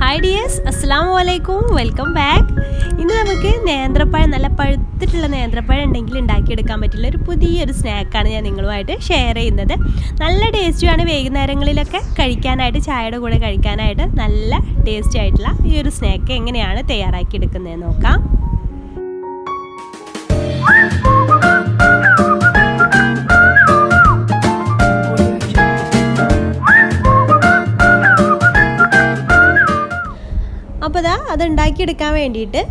Hi dears, അസ്സലാമു അലൈക്കും, welcome back. ഇന്ന് നമുക്ക് നേന്ത്രപ്പഴം, നല്ല പഴുത്തിട്ടുള്ള നേന്ത്രപ്പഴം ഉണ്ടെങ്കിൽ ഉണ്ടാക്കിയെടുക്കാൻ പറ്റുള്ള ഒരു പുതിയൊരു സ്നാക്കാണ് ഞാൻ നിങ്ങളുമായിട്ട് ഷെയർ ചെയ്യുന്നത്. നല്ല ടേസ്റ്റിയാണ്, വൈകുന്നേരങ്ങളിലൊക്കെ കഴിക്കാനായിട്ട്, ചായയുടെ കൂടെ കഴിക്കാനായിട്ട് നല്ല ടേസ്റ്റി ആയിട്ടുള്ള ഈ ഒരു സ്നാക്ക് എങ്ങനെയാണ് തയ്യാറാക്കിയെടുക്കുന്നതെന്ന് നോക്കാം. അപ്പോൾ അത് ഉണ്ടാക്കിയെടുക്കാൻ വേണ്ടിയിട്ട്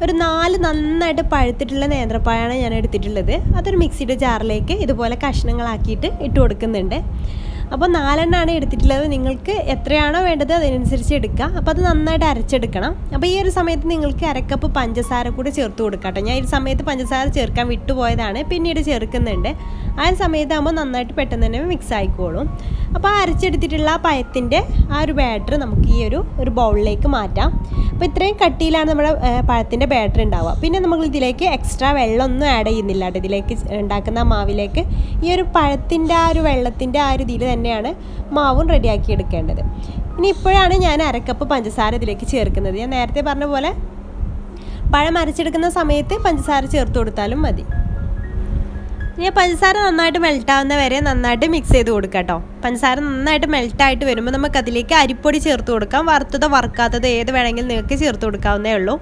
ഒരു 4 നന്നായിട്ട് പഴുത്തിട്ടുള്ള നേന്ത്രപ്പഴമാണ് ഞാൻ എടുത്തിട്ടുള്ളത്. അതൊരു മിക്സിയുടെ ജാറിലേക്ക് ഇതുപോലെ കഷ്ണങ്ങളാക്കിയിട്ട് ഇട്ട് കൊടുക്കുന്നുണ്ട്. അപ്പോൾ 4 എണ്ണമാണ് എടുത്തിട്ടുള്ളത്. നിങ്ങൾക്ക് എത്രയാണോ വേണ്ടത് അതിനനുസരിച്ച് എടുക്കുക. അപ്പോൾ അത് നന്നായിട്ട് അരച്ചെടുക്കണം. അപ്പോൾ ഈ ഒരു സമയത്ത് നിങ്ങൾക്ക് 1 കപ്പ് പഞ്ചസാര കൂടി ചേർത്ത് കൊടുക്കാം കേട്ടോ. ഞാൻ ഈ സമയത്ത് പഞ്ചസാര ചേർക്കാൻ വിട്ടുപോയതാണ്, പിന്നീട് ചേർക്കുന്നുണ്ട്. ആ ഒരു സമയത്താകുമ്പോൾ നന്നായിട്ട് പെട്ടെന്ന് തന്നെ മിക്സ് ആയിക്കോളും. അപ്പോൾ അരച്ചെടുത്തിട്ടുള്ള പഴത്തിൻ്റെ ആ ഒരു ബാറ്റർ നമുക്ക് ഈ ഒരു ബൗളിലേക്ക് മാറ്റാം. അപ്പോൾ ഇത്രയും കട്ടിയിലാണ് നമ്മുടെ പഴത്തിൻ്റെ ബാറ്റർ ഉണ്ടാവുക. പിന്നെ നമ്മൾ ഇതിലേക്ക് എക്സ്ട്രാ വെള്ളമൊന്നും ആഡ് ചെയ്യുന്നില്ല കേട്ടോ. ഇതിലേക്ക് ഉണ്ടാക്കുന്ന മാവിലേക്ക് ഈ ഒരു പഴത്തിൻ്റെ ആ ഒരു വെള്ളത്തിൻ്റെ ആ ഒരു ഇതിൽ തന്നെയാണ് മാവും റെഡിയാക്കി എടുക്കേണ്ടത്. ഇനി ഇപ്പോഴാണ് ഞാൻ 1 കപ്പ് പഞ്ചസാര ഇതിലേക്ക് ചേർക്കുന്നത്. ഞാൻ നേരത്തെ പറഞ്ഞ പോലെ പഴം അരച്ചെടുക്കുന്ന സമയത്ത് പഞ്ചസാര ചേർത്ത് കൊടുത്താലും മതി. ഇനി പഞ്ചസാര നന്നായിട്ട് മെൽട്ടാവുന്ന വരെ നന്നായിട്ട് മിക്സ് ചെയ്ത് കൊടുക്കാം കേട്ടോ. പഞ്ചസാര നന്നായിട്ട് മെൽട്ടായിട്ട് വരുമ്പോൾ നമുക്ക് അതിലേക്ക് അരിപ്പൊടി ചേർത്ത് കൊടുക്കാം. വറുത്തതോ വറുക്കാത്തതോ ഏത് വേണമെങ്കിലും നിങ്ങൾക്ക് ചേർത്ത് കൊടുക്കാവുന്നേ ഉള്ളൂ.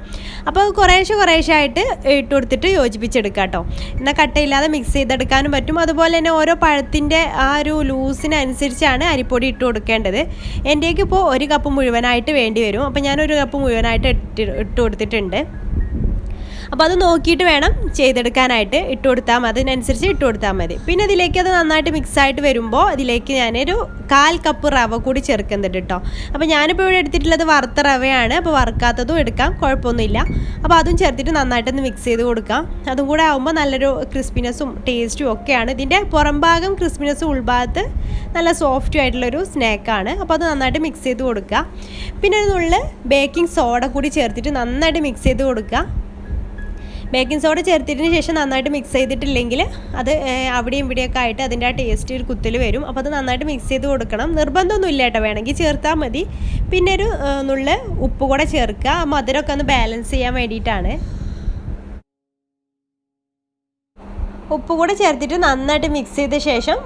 അപ്പോൾ കുറേശ്ശെ ആയിട്ട് ഇട്ട് കൊടുത്തിട്ട് യോജിപ്പിച്ചെടുക്കാം കേട്ടോ. എന്നാൽ കട്ടയില്ലാതെ മിക്സ് ചെയ്തെടുക്കാനും പറ്റും. അതുപോലെ തന്നെ ഓരോ പഴത്തിൻ്റെ ആ ഒരു ലൂസിനനുസരിച്ചാണ് അരിപ്പൊടി ഇട്ട് കൊടുക്കേണ്ടത്. എൻ്റെക്ക് ഇപ്പോൾ 1 കപ്പ് മുഴുവനായിട്ട് വേണ്ടി വരും. അപ്പോൾ ഞാൻ 1 കപ്പ് മുഴുവനായിട്ട് ഇട്ട് കൊടുത്തിട്ടുണ്ട്. അപ്പോൾ അത് നോക്കിയിട്ട് വേണം ചെയ്തെടുക്കാനായിട്ട്. അതിനനുസരിച്ച് ഇട്ട് കൊടുത്താൽ മതി. പിന്നെ ഇതിലേക്ക് അത് നന്നായിട്ട് മിക്സായിട്ട് വരുമ്പോൾ അതിലേക്ക് ഞാനൊരു 1/4 കപ്പ് റവ കൂടി ചേർക്കുന്നുണ്ട് കേട്ടോ. അപ്പോൾ ഞാനിപ്പോൾ ഇവിടെ എടുത്തിട്ടുള്ളത് വറുത്ത റവയാണ്. അപ്പോൾ വറുക്കാത്തതും എടുക്കാം, കുഴപ്പമൊന്നുമില്ല. അപ്പോൾ അതും ചേർത്തിട്ട് നന്നായിട്ടൊന്ന് മിക്സ് ചെയ്ത് കൊടുക്കാം. അതും കൂടെ ആകുമ്പോൾ നല്ലൊരു ക്രിസ്പിനെസ്സും ടേസ്റ്റും ഒക്കെയാണ്. ഇതിൻ്റെ പുറം ഭാഗം ക്രിസ്പിനെസ്സും ഉൾഭാഗത്ത് നല്ല സോഫ്റ്റും ആയിട്ടുള്ളൊരു സ്നാക്കാണ്. അപ്പോൾ അത് നന്നായിട്ട് മിക്സ് ചെയ്ത് കൊടുക്കുക. പിന്നെ അതിനുള്ളിൽ ബേക്കിംഗ് സോഡ കൂടി ചേർത്തിട്ട് നന്നായിട്ട് മിക്സ് ചെയ്ത് കൊടുക്കുക. ബേക്കിംഗ് സോഡ ചേർത്തതിന് ശേഷം നന്നായിട്ട് മിക്സ് ചെയ്തിട്ടില്ലെങ്കിൽ അത് അവിടെയും ഇവിടെയൊക്കെ ആയിട്ട് അതിൻ്റെ ആ ടേസ്റ്റ് ഒരു കുത്തൽ വരും. അപ്പോൾ അത് നന്നായിട്ട് മിക്സ് ചെയ്ത് കൊടുക്കണം. നിർബന്ധമൊന്നും ഇല്ല കേട്ടോ, വേണമെങ്കിൽ ചേർത്താൽ മതി. പിന്നെ ഒരു നുള്ള് ഉപ്പ് കൂടെ ചേർക്കുക. മധുരമൊക്കെ ഒന്ന് ബാലൻസ് ചെയ്യാൻ വേണ്ടിയിട്ടാണ്. ഉപ്പ് കൂടെ ചേർത്തിട്ട് നന്നായിട്ട് മിക്സ് ചെയ്ത ശേഷം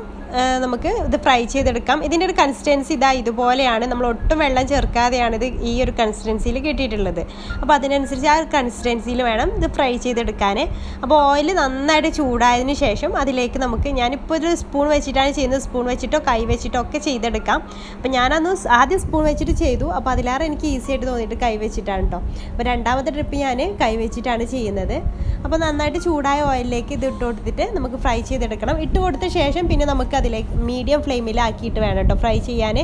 നമുക്ക് ഇത് ഫ്രൈ ചെയ്തെടുക്കാം. ഇതിൻ്റെ ഒരു കൺസിസ്റ്റൻസി ഇതുപോലെയാണ്. നമ്മൾ ഒട്ടും വെള്ളം ചേർക്കാതെയാണ് ഇത് ഈ ഒരു കൺസിസ്റ്റൻസിയിൽ കിട്ടിയിട്ടുള്ളത്. അപ്പോൾ അതിനനുസരിച്ച് ആ ഒരു കൺസിസ്റ്റൻസിയിൽ വേണം ഇത് ഫ്രൈ ചെയ്തെടുക്കാൻ. അപ്പോൾ ഓയിൽ നന്നായിട്ട് ചൂടായതിന് ശേഷം അതിലേക്ക് ഞാനിപ്പോൾ ഒരു സ്പൂൺ വെച്ചിട്ടാണ് ചെയ്യുന്നത്. സ്പൂൺ വെച്ചിട്ടോ കൈ വെച്ചിട്ടോ ഒക്കെ ചെയ്തെടുക്കാം. അപ്പോൾ ഞാനന്ന് ആദ്യം സ്പൂൺ വെച്ചിട്ട് ചെയ്തു. അപ്പോൾ അതിലേറെ എനിക്ക് ഈസി ആയിട്ട് തോന്നിയിട്ട് കൈ വെച്ചിട്ടാണ് കേട്ടോ. അപ്പോൾ രണ്ടാമത്തെ ട്രിപ്പ് ഞാൻ കൈ വെച്ചിട്ടാണ് ചെയ്യുന്നത്. അപ്പോൾ നന്നായിട്ട് ചൂടായ ഓയിലിലേക്ക് ഇത് ഇട്ട് കൊടുത്തിട്ട് നമുക്ക് ഫ്രൈ ചെയ്തെടുക്കണം. ഇട്ട് കൊടുത്ത ശേഷം പിന്നെ നമുക്ക് അതിലേക്ക് മീഡിയം ഫ്ലെയിമിലാക്കിയിട്ട് വേണം കേട്ടോ ഫ്രൈ ചെയ്യാൻ.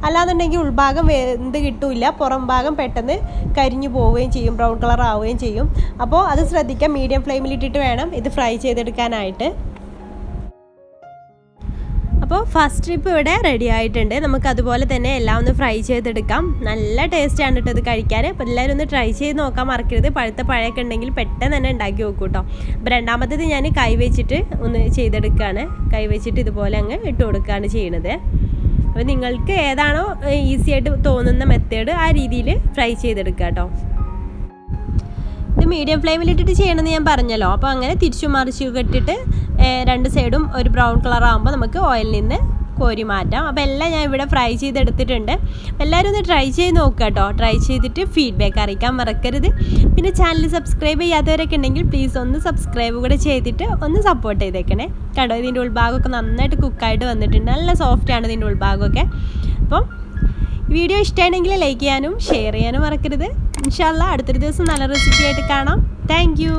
അല്ലാന്നുണ്ടെങ്കിൽ ഉൾഭാഗം വെന്ത് കിട്ടില്ല, പുറം ഭാഗം പെട്ടെന്ന് കരിഞ്ഞു പോവുകയും ചെയ്യും, ബ്രൗൺ കളർ ആവുകയും ചെയ്യും. അപ്പോൾ അത് ശ്രദ്ധിക്കാം. മീഡിയം ഫ്ലെയിമിലിട്ടിട്ട് വേണം ഇത് ഫ്രൈ ചെയ്തെടുക്കാനായിട്ട്. അപ്പോൾ ഫസ്റ്റ് ട്രിപ്പ് ഇവിടെ റെഡി ആയിട്ടുണ്ട്. നമുക്ക് അതുപോലെ തന്നെ എല്ലാം ഒന്ന് ഫ്രൈ ചെയ്തെടുക്കാം. നല്ല ടേസ്റ്റാണ് കേട്ടോ ഇത് കഴിക്കാൻ. അപ്പോൾ എല്ലാവരും ഒന്ന് ട്രൈ ചെയ്ത് നോക്കാൻ മറക്കരുത്. പഴുത്ത പഴമൊക്കെ ഉണ്ടെങ്കിൽ പെട്ടെന്ന് തന്നെ ഉണ്ടാക്കി നോക്കൂ കേട്ടോ. അപ്പോൾ രണ്ടാമത്തേത് ഞാൻ കൈ വെച്ചിട്ട് ഒന്ന് ചെയ്തെടുക്കുകയാണ്. കൈ വെച്ചിട്ട് ഇതുപോലെ അങ്ങ് ഇട്ട് കൊടുക്കുകയാണ് ചെയ്യണത്. അപ്പോൾ നിങ്ങൾക്ക് ഏതാണോ ഈസി ആയിട്ട് തോന്നുന്ന മെത്തേഡ് ആ രീതിയിൽ ഫ്രൈ ചെയ്തെടുക്കുക കേട്ടോ. ഇത് മീഡിയം ഫ്ലെയിമിലിട്ടിട്ട് ചെയ്യണമെന്ന് ഞാൻ പറഞ്ഞല്ലോ. അപ്പോൾ അങ്ങനെ തിരിച്ചു മറിച്ചൊക്കെ ഇട്ടിട്ട് 2 സൈഡും ഒരു ബ്രൗൺ കളർ ആകുമ്പോൾ നമുക്ക് ഓയിലിൽ നിന്ന് കോരി മാറ്റാം. അപ്പോൾ എല്ലാം ഞാൻ ഇവിടെ ഫ്രൈ ചെയ്തെടുത്തിട്ടുണ്ട്. എല്ലാവരും ഒന്ന് ട്രൈ ചെയ്ത് നോക്കുക കേട്ടോ. ട്രൈ ചെയ്തിട്ട് ഫീഡ്ബാക്ക് അറിയിക്കാൻ മറക്കരുത്. പിന്നെ ചാനൽ സബ്സ്ക്രൈബ് ചെയ്യാത്തവരൊക്കെ ഉണ്ടെങ്കിൽ പ്ലീസ് ഒന്ന് സബ്സ്ക്രൈബ് കൂടെ ചെയ്തിട്ട് ഒന്ന് സപ്പോർട്ട് ചെയ്തേക്കണേ കേട്ടോ. ഇതിൻ്റെ ഉൾഭാഗമൊക്കെ നന്നായിട്ട് കുക്കായിട്ട് വന്നിട്ടുണ്ട്. നല്ല സോഫ്റ്റാണ് ഇതിൻ്റെ ഉൾഭാഗമൊക്കെ. അപ്പം വീഡിയോ ഇഷ്ടമാണെങ്കിൽ ലൈക്ക് ചെയ്യാനും ഷെയർ ചെയ്യാനും മറക്കരുത്. ഇൻഷാ അല്ലാഹ് അടുത്തൊരു ദിവസം നല്ല റെസിപ്പി ആയിട്ട് കാണാം. Thank you.